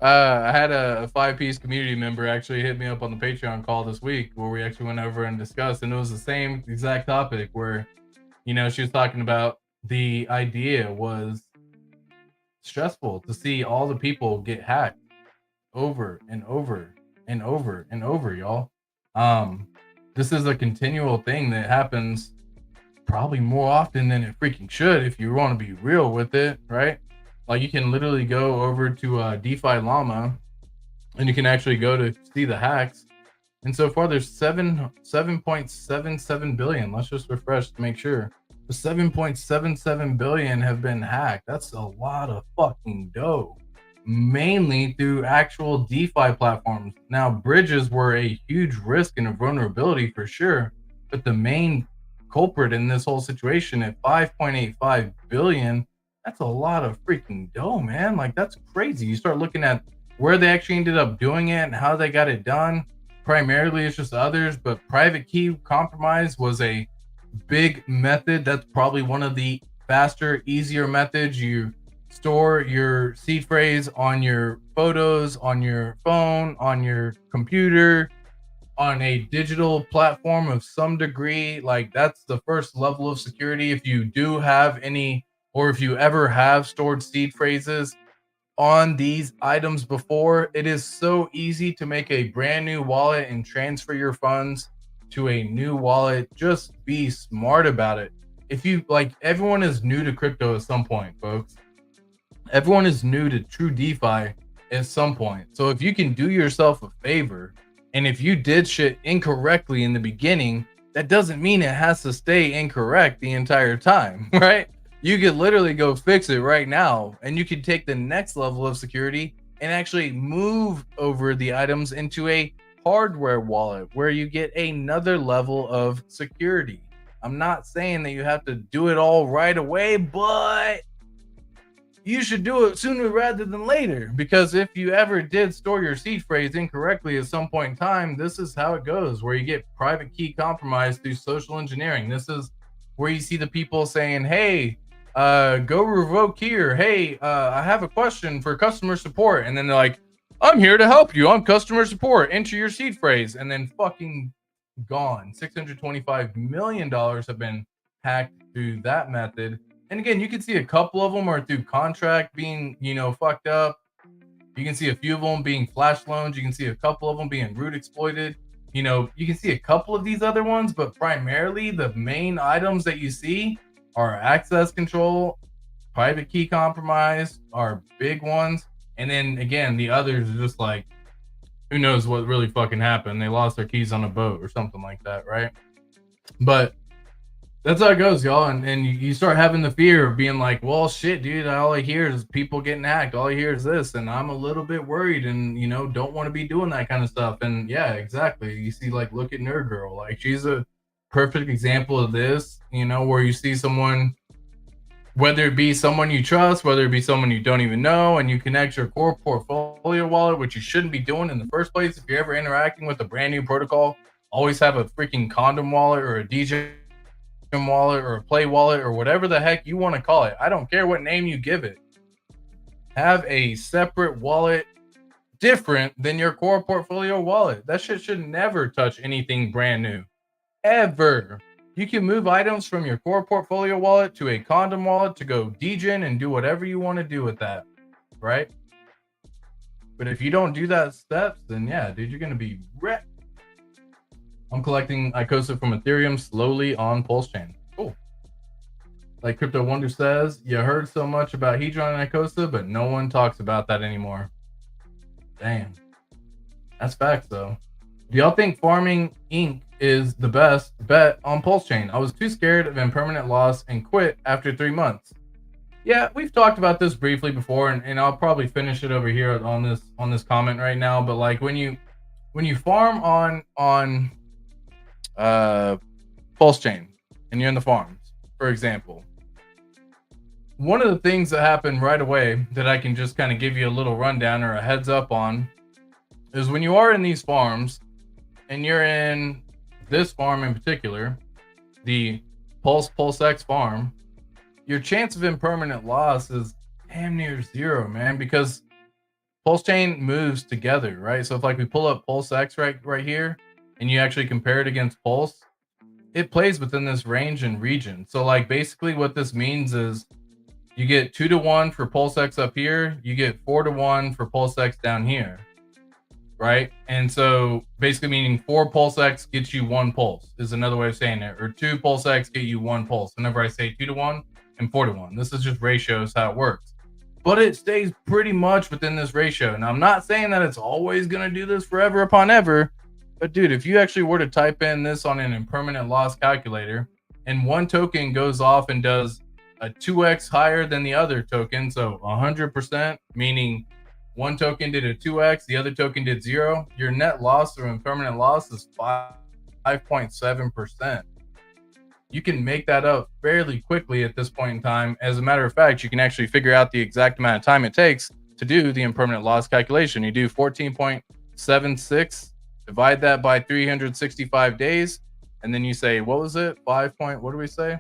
I had a 5-piece community member actually hit me up on the Patreon call this week where we actually went over and discussed, and it was the same exact topic where, you know, she was talking about the idea was stressful to see all the people get hacked over and over and over and over, y'all. This is a continual thing that happens probably more often than it freaking should if you want to be real with it, right? Like you can literally go over to DeFi Llama and you can actually go to see the hacks. And so far there's 7.77 billion. Let's just refresh to make sure. The 7.77 billion have been hacked. That's a lot of fucking dough. Mainly through actual DeFi platforms. Now, bridges were a huge risk and a vulnerability for sure, but the main culprit in this whole situation at 5.85 billion, that's a lot of freaking dough, man. Like, that's crazy. You start looking at where they actually ended up doing it and how they got it done. Primarily, it's just others, but private key compromise was a big method. That's probably one of the faster, easier methods. You store your seed phrase on your photos, on your phone, on your computer, on a digital platform of some degree. Like that's the first level of security. If you do have any, or if you ever have stored seed phrases on these items before, it is so easy to make a brand new wallet and transfer your funds to a new wallet. Just be smart about it. If you like, everyone is new to crypto at some point, folks. Everyone is new to true DeFi at some point. So if you can do yourself a favor, and if you did shit incorrectly in the beginning, that doesn't mean it has to stay incorrect the entire time, right? You could literally go fix it right now, and you could take the next level of security and actually move over the items into a hardware wallet where you get another level of security. I'm not saying that you have to do it all right away, but you should do it sooner rather than later, because if you ever did store your seed phrase incorrectly at some point in time, this is how it goes, where you get private key compromised through social engineering. This is where you see the people saying, hey, go revoke here. Hey, I have a question for customer support. And then they're like, I'm here to help you. I'm customer support. Enter your seed phrase. And then fucking gone. $625 million have been hacked through that method. And again, you can see a couple of them are through contract being, you know, fucked up. You can see a few of them being flash loans. You can see a couple of them being root exploited. You know, you can see a couple of these other ones, but primarily the main items that you see are access control, private key compromise are big ones. And then again, the others are just like, who knows what really fucking happened. They lost their keys on a boat or something like that, right? But that's how it goes, y'all. And you start having the fear of being like, well, shit, dude, all I hear is people getting hacked. All I hear is this. And I'm a little bit worried and, you know, don't want to be doing that kind of stuff. And yeah, exactly. You see, like, look at Nerd Girl. Like, she's a perfect example of this, you know, where you see someone, whether it be someone you trust, whether it be someone you don't even know, and you connect your core portfolio wallet, which you shouldn't be doing in the first place. If you're ever interacting with a brand new protocol, always have a freaking condom wallet or a DJ wallet or a play wallet or whatever the heck you want to call it. I don't care what name you give it. Have a separate wallet different than your core portfolio wallet. That shit should never touch anything brand new. Ever. You can move items from your core portfolio wallet to a condom wallet to go degen and do whatever you want to do with that, right? But if you don't do that steps, then yeah, dude, you're going to be wrecked. I'm collecting Icosa from Ethereum slowly on PulseChain. Cool. Like Crypto Wonder says, you heard so much about Hedron and Icosa, but no one talks about that anymore. Damn. That's facts, though. Do y'all think farming Inc. is the best bet on PulseChain? I was too scared of impermanent loss and quit after 3 months. Yeah, we've talked about this briefly before, and I'll probably finish it over here on this comment right now. But like when you farm on PulseChain and you're in the farms, for example, one of the things that happened right away that I can just kind of give you a little rundown or a heads up on is when you are in these farms and you're in this farm in particular, the PulseX farm, your chance of impermanent loss is damn near zero, man, because PulseChain moves together, right? So if like we pull up PulseX right here, and you actually compare it against Pulse, it plays within this range and region. So like basically what this means is you get 2-to-1 for PulseX up here, you get 4-to-1 for PulseX down here, right? And so basically meaning 4 PulseX gets you 1 pulse is another way of saying it, or 2 PulseX get you 1 pulse. Whenever I say 2-to-1 and 4-to-1, this is just ratios how it works. But it stays pretty much within this ratio. Now, I'm not saying that it's always going to do this forever upon ever, but dude, if you actually were to type in this on an impermanent loss calculator and one token goes off and does a 2x higher than the other token, so 100%, meaning one token did a 2x, the other token did 0, your net loss or impermanent loss is 5.7%. You can make that up fairly quickly at this point in time. As a matter of fact, you can actually figure out the exact amount of time it takes to do the impermanent loss calculation. You do 14.76, divide that by 365 days, and then you say, what was it? What do we say?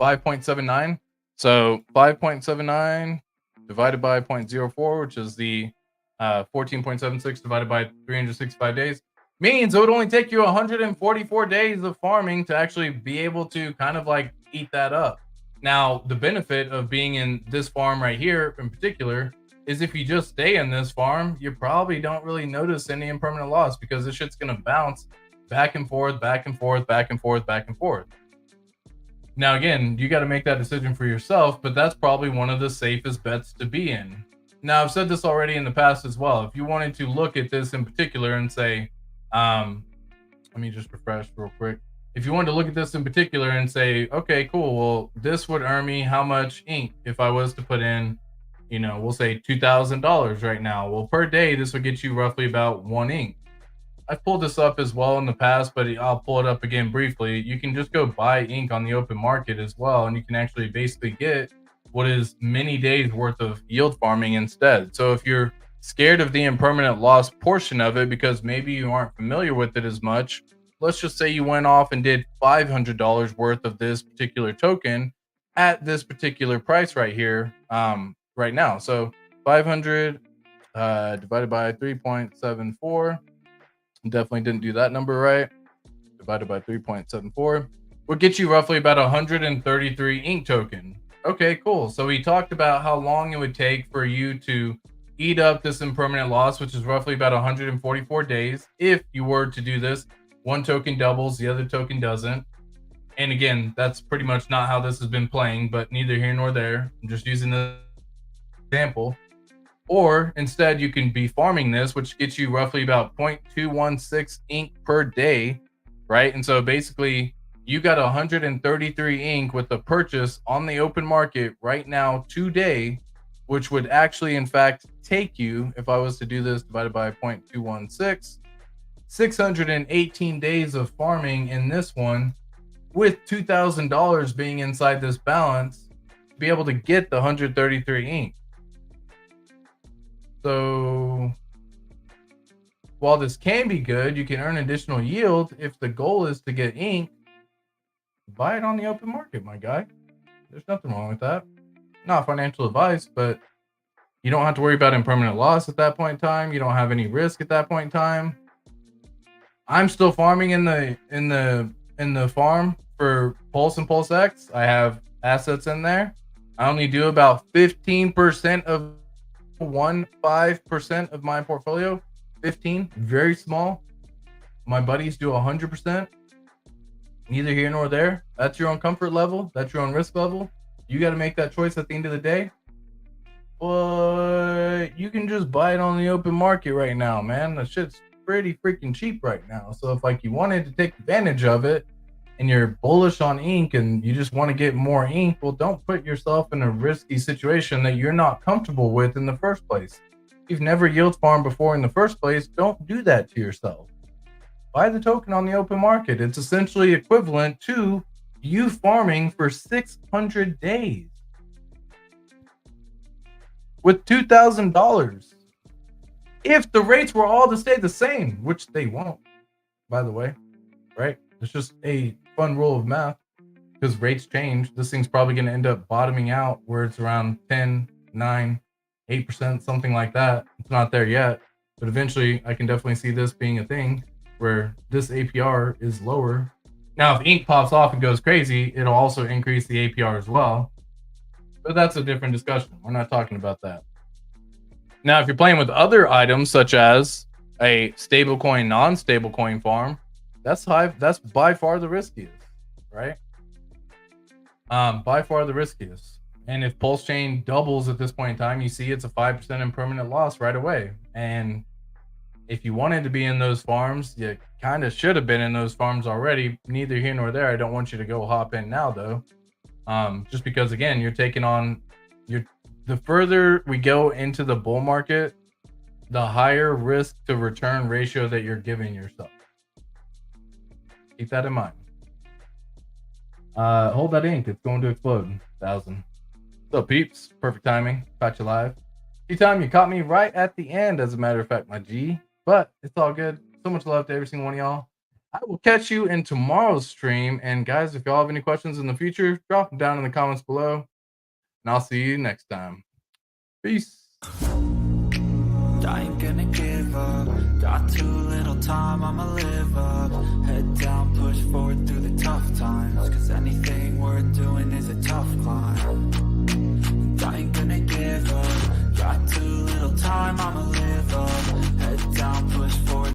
5.79. So 5.79 divided by 0.04, which is the 14.76 divided by 365 days, means it would only take you 144 days of farming to actually be able to kind of like eat that up. Now, the benefit of being in this farm right here in particular is if you just stay in this farm, you probably don't really notice any impermanent loss because this shit's going to bounce back and forth, back and forth, back and forth, back and forth. Now, again, you got to make that decision for yourself, but that's probably one of the safest bets to be in. Now, I've said this already in the past as well. If you wanted to look at this in particular and say, let me just refresh real quick. If you wanted to look at this in particular and say, okay, cool, well, this would earn me how much ink if I was to put in, you know, we'll say $2,000 right now. Well, per day, this would get you roughly about 1 ink. I've pulled this up as well in the past, but I'll pull it up again briefly. You can just go buy ink on the open market as well, and you can actually basically get what is many days worth of yield farming instead. So if you're scared of the impermanent loss portion of it because maybe you aren't familiar with it as much, let's just say you went off and did $500 worth of this particular token at this particular price right here, right now. So 500 divided by 3.74, definitely didn't do that number right, divided by 3.74 would get you roughly about 133 ink token. Okay, cool. So we talked about how long it would take for you to eat up this impermanent loss, which is roughly about 144 days. If you were to do this, one token doubles, the other token doesn't. And again, that's pretty much not how this has been playing, but neither here nor there. I'm just using the example. Or instead, you can be farming this, which gets you roughly about 0.216 ink per day, right? And so basically, you got 133 ink with the purchase on the open market right now today, which would actually, in fact, take you, if I was to do this divided by 0.216, 618 days of farming in this one, with $2,000 being inside this balance, to be able to get the 133 ink. So while this can be good, you can earn additional yield if the goal is to get ink. Buy it on the open market, my guy. There's nothing wrong with that. Not financial advice, but you don't have to worry about impermanent loss at that point in time. You don't have any risk at that point in time. I'm still farming in the farm for Pulse and PulseX. I have assets in there. I only do about 15% of 15% of my portfolio. 15, very small. My buddies do 100%. Neither here nor there. That's your own comfort level. That's your own risk level. You got to make that choice at the end of the day. But you can just buy it on the open market right now, man. The shit's pretty freaking cheap right now. So if like you wanted to take advantage of it and you're bullish on ink and you just want to get more ink, well, don't put yourself in a risky situation that you're not comfortable with in the first place. If you've never yield farmed before in the first place, don't do that to yourself. Buy the token on the open market. It's essentially equivalent to you farming for 600 days with $2,000. If the rates were all to stay the same, which they won't, by the way, right? It's just a fun rule of math because rates change. This thing's probably going to end up bottoming out where it's around 10, 9, 8%, something like that. It's not there yet, but eventually I can definitely see this being a thing where this APR is lower. Now, if ink pops off and goes crazy, it'll also increase the APR as well. But that's a different discussion. We're not talking about that. Now, if you're playing with other items such as a stablecoin, non-stablecoin farm, that's by far the riskiest, right? By far the riskiest. And if PulseChain doubles at this point in time, you see it's a 5% impermanent loss right away. And if you wanted to be in those farms, you kind of should have been in those farms already. Neither here nor there. I don't want you to go hop in now, though. Just because, again, you're taking on the further we go into the bull market, the higher risk to return ratio that you're giving yourself. Keep that in mind. Hold that ink. It's going to explode. 1,000. So peeps, perfect timing. Caught you live. Time you caught me right at the end, as a matter of fact, my G. But it's all good. So much love to every single one of y'all. I will catch you in tomorrow's stream. And guys, if y'all have any questions in the future, drop them down in the comments below. And I'll see you next time. Peace. I ain't gonna give up. Got too little time, I'ma live up. Head down, push forward through the tough times. Cause anything worth doing is a tough